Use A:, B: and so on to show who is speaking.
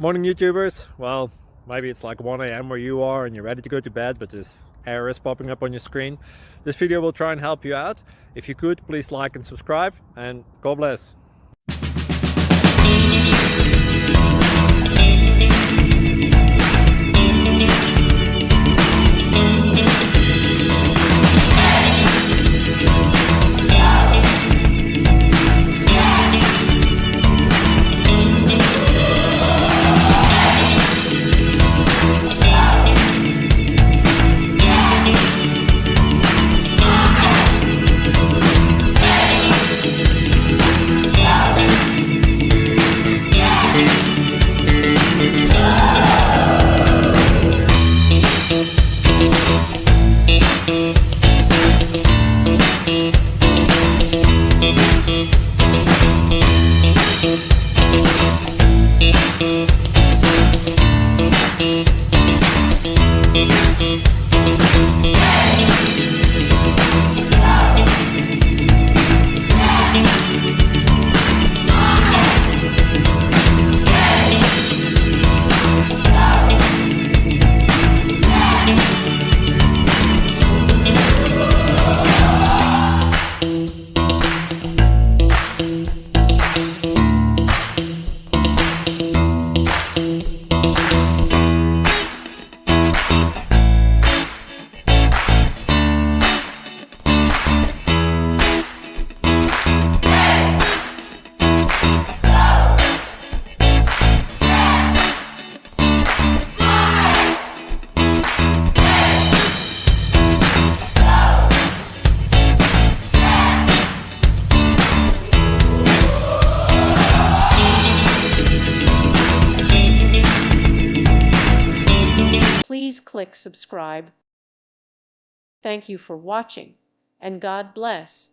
A: Morning YouTubers. Well, maybe it's like 1 a.m. where you are and you're ready to go to bed, but this error is popping up on your screen. This video will try and help you out. If you could, please like and subscribe, and God bless.
B: Please click subscribe. Thank you for watching, and God bless.